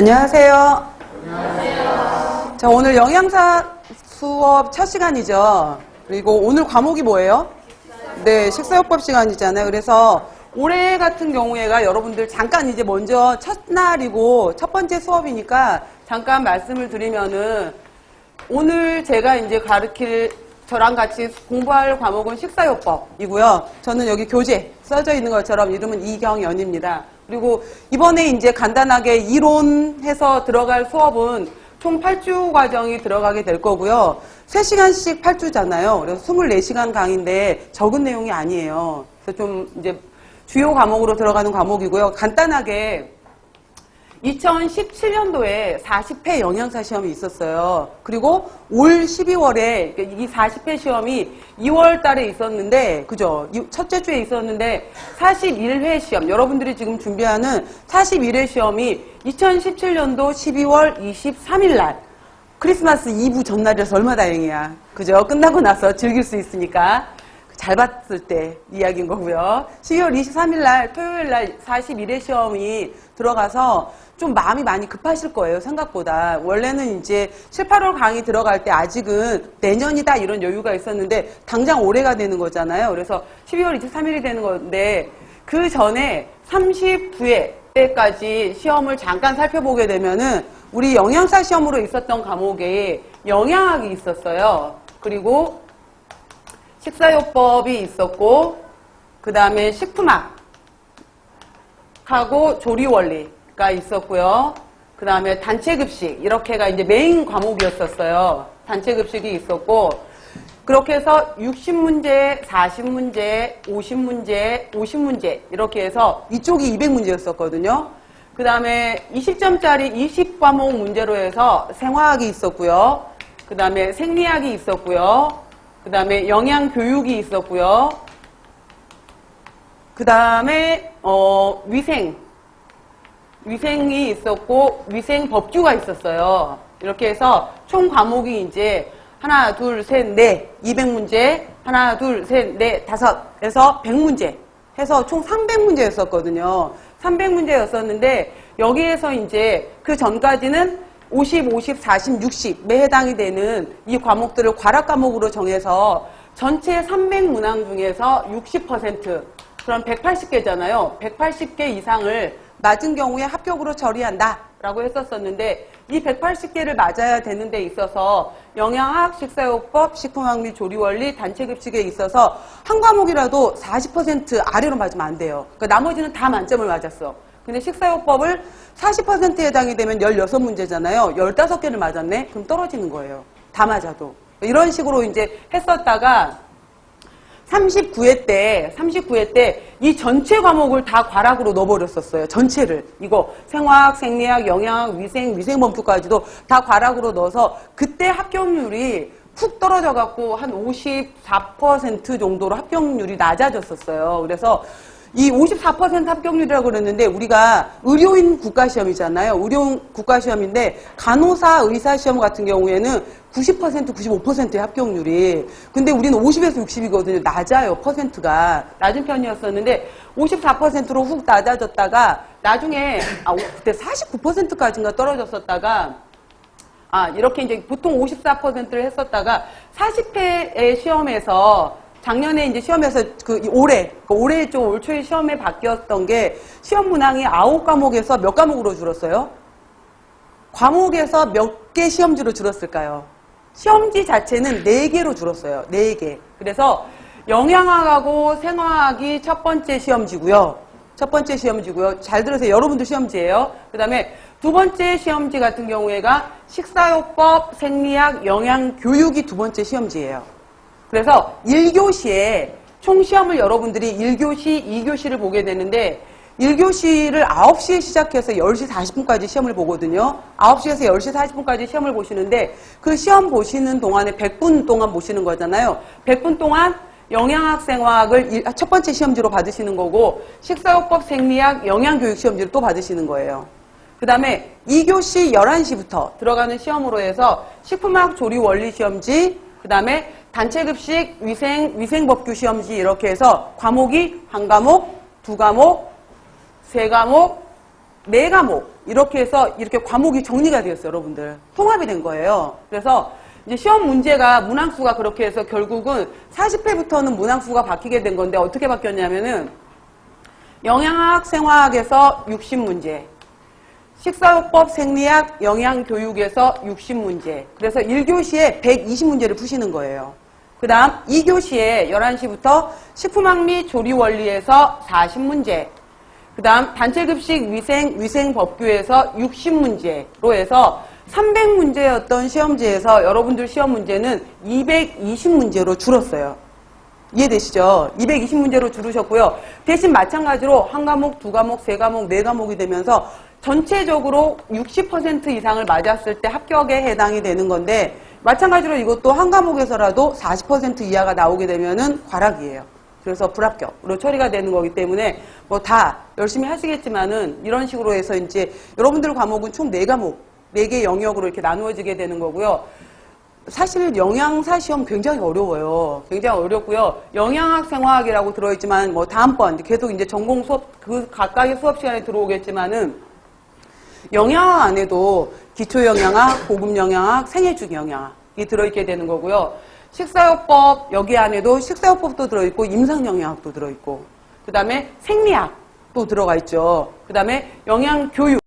안녕하세요. 안녕하세요. 자, 오늘 영양사 수업 첫 시간이죠. 그리고 오늘 과목이 뭐예요? 네, 식사요법 시간이잖아요. 그래서 올해 같은 경우에가 여러분들 잠깐 이제 먼저 첫날이고 첫 번째 수업이니까 잠깐 말씀을 드리면은 오늘 제가 이제 저랑 같이 공부할 과목은 식사요법이고요. 저는 여기 교재 써져 있는 것처럼 이름은 이경연입니다. 그리고 이번에 이제 간단하게 이론해서 들어갈 수업은 총 8주 과정이 들어가게 될 거고요. 3시간씩 8주잖아요. 그래서 24시간 강의인데 적은 내용이 아니에요. 그래서 좀 이제 주요 과목으로 들어가는 과목이고요. 간단하게 2017년도에 40회 영양사 시험이 있었어요. 그리고 올 12월에 이 40회 시험이 2월 달에 있었는데, 그죠? 첫째 주에 있었는데 41회 시험, 여러분들이 지금 준비하는 41회 시험이 2017년도 12월 23일 날 크리스마스 이브 전날이라서 얼마나 다행이야. 그죠? 끝나고 나서 즐길 수 있으니까. 잘 봤을 때 이야기인 거고요. 12월 23일 날 토요일 날 41회 시험이 들어가서 좀 마음이 많이 급하실 거예요. 생각보다. 원래는 이제 7, 8월 강의 들어갈 때 아직은 내년이다 이런 여유가 있었는데 당장 올해가 되는 거잖아요. 그래서 12월 23일이 되는 건데 그 전에 39회 때까지 시험을 잠깐 살펴보게 되면은 우리 영양사 시험으로 있었던 과목에 영양학이 있었어요. 그리고 식사요법이 있었고, 그 다음에 식품학하고 조리원리가 있었고요. 그 다음에 단체급식, 이렇게가 이제 메인 과목이었었어요. 단체급식이 있었고, 그렇게 해서 60문제, 40문제, 50문제, 50문제, 이렇게 해서 이쪽이 200문제였었거든요. 그 다음에 20점짜리 20과목 문제로 해서 생화학이 있었고요. 그 다음에 생리학이 있었고요. 그 다음에 영양교육이 있었고요. 그 다음에 위생이 있었고 위생법규가 있었어요. 이렇게 해서 총 과목이 이제 하나, 둘, 셋, 넷 200문제, 하나, 둘, 셋, 넷, 다섯 해서 100문제 해서 총 300문제였었거든요. 300문제였었는데 여기에서 이제 그 전까지는 50, 50, 40, 60에 해당이 되는 이 과목들을 과락 과목으로 정해서 전체 300문항 중에서 60% 그럼 180개잖아요. 180개 이상을 맞은 경우에 합격으로 처리한다 라고 했었었는데 이 180개를 맞아야 되는 데 있어서 영양학, 식사요법, 식품학 및 조리원리, 단체급식에 있어서 한 과목이라도 40% 아래로 맞으면 안 돼요. 그러니까 나머지는 다 만점을 맞았어. 근데 식사요법을 40%에 해당이 되면 16문제잖아요. 15개를 맞았네? 그럼 떨어지는 거예요. 다 맞아도. 이런 식으로 이제 했었다가 39회 때 이 전체 과목을 다 과락으로 넣어버렸었어요. 전체를. 이거 생화학, 생리학, 영양학, 위생법규까지도 다 과락으로 넣어서 그때 합격률이 푹 떨어져갖고 한 54% 정도로 합격률이 낮아졌었어요. 그래서 이 54% 합격률이라고 그랬는데 우리가 의료인 국가시험이잖아요. 의료인 국가시험인데 간호사, 의사시험 같은 경우에는 90%, 95%의 합격률이. 근데 우리는 50에서 60이거든요. 낮아요. 퍼센트가. 낮은 편이었었는데 54%로 훅 낮아졌다가 나중에 그때 49%까지인가 떨어졌었다가 이렇게 이제 보통 54%를 했었다가 40회의 시험에서 작년에 이제 시험에서 올해 좀 올 초에 시험에 바뀌었던 게 시험 문항이 9과목에서 몇 과목으로 줄었어요? 과목에서 몇 개 시험지로 줄었을까요? 시험지 자체는 4개로 줄었어요. 4개. 그래서 영양학하고 생화학이 첫 번째 시험지고요. 잘 들으세요. 여러분들 시험지예요. 그 다음에 두 번째 시험지 같은 경우에가 식사요법, 생리학, 영양교육이 두 번째 시험지예요. 그래서 1교시에 총 시험을 여러분들이 1교시, 2교시를 보게 되는데 1교시를 9시에 시작해서 10시 40분까지 시험을 보거든요. 9시에서 10시 40분까지 시험을 보시는데 그 시험 보시는 동안에 100분 동안 보시는 거잖아요. 100분 동안 영양학, 생화학을 첫 번째 시험지로 받으시는 거고 식사요법, 생리학, 영양교육 시험지를 또 받으시는 거예요. 그 다음에 2교시 11시부터 들어가는 시험으로 해서 식품학, 조리원리 시험지, 그 다음에 단체급식, 위생법규 시험지 이렇게 해서 과목이 한 과목, 두 과목, 세 과목, 네 과목 이렇게 해서 이렇게 과목이 정리가 되었어요, 여러분들. 통합이 된 거예요. 그래서 이제 시험 문제가 문항수가 그렇게 해서 결국은 40회부터는 문항수가 바뀌게 된 건데 어떻게 바뀌었냐면은 영양학, 생화학에서 60문제, 식사요법, 생리학, 영양교육에서 60문제. 그래서 1교시에 120문제를 푸시는 거예요. 그 다음 2교시에 11시부터 식품학 및 조리원리에서 40문제. 그 다음 단체급식 위생법규에서 60문제로 해서 300문제였던 시험지에서 여러분들 시험 문제는 220문제로 줄었어요. 이해되시죠? 220문제로 줄으셨고요. 대신 마찬가지로 한 과목, 두 과목, 세 과목, 네 과목이 되면서 전체적으로 60% 이상을 맞았을 때 합격에 해당이 되는 건데 마찬가지로 이것도 한 과목에서라도 40% 이하가 나오게 되면은 과락이에요. 그래서 불합격으로 처리가 되는 거기 때문에 뭐 다 열심히 하시겠지만은 이런 식으로 해서 이제 여러분들 과목은 총 4과목, 4개 영역으로 이렇게 나누어지게 되는 거고요. 사실 영양사 시험 굉장히 어려워요. 굉장히 어렵고요. 영양학, 생화학이라고 들어있지만 뭐 다음번 계속 이제 전공 수업 그 각각의 수업 시간에 들어오겠지만은 영양학 안에도 기초영양학, 고급영양학, 생애주기 영양학이 들어있게 되는 거고요. 식사요법 여기 안에도 식사요법도 들어있고 임상영양학도 들어있고 그 다음에 생리학도 들어가 있죠. 그 다음에 영양교육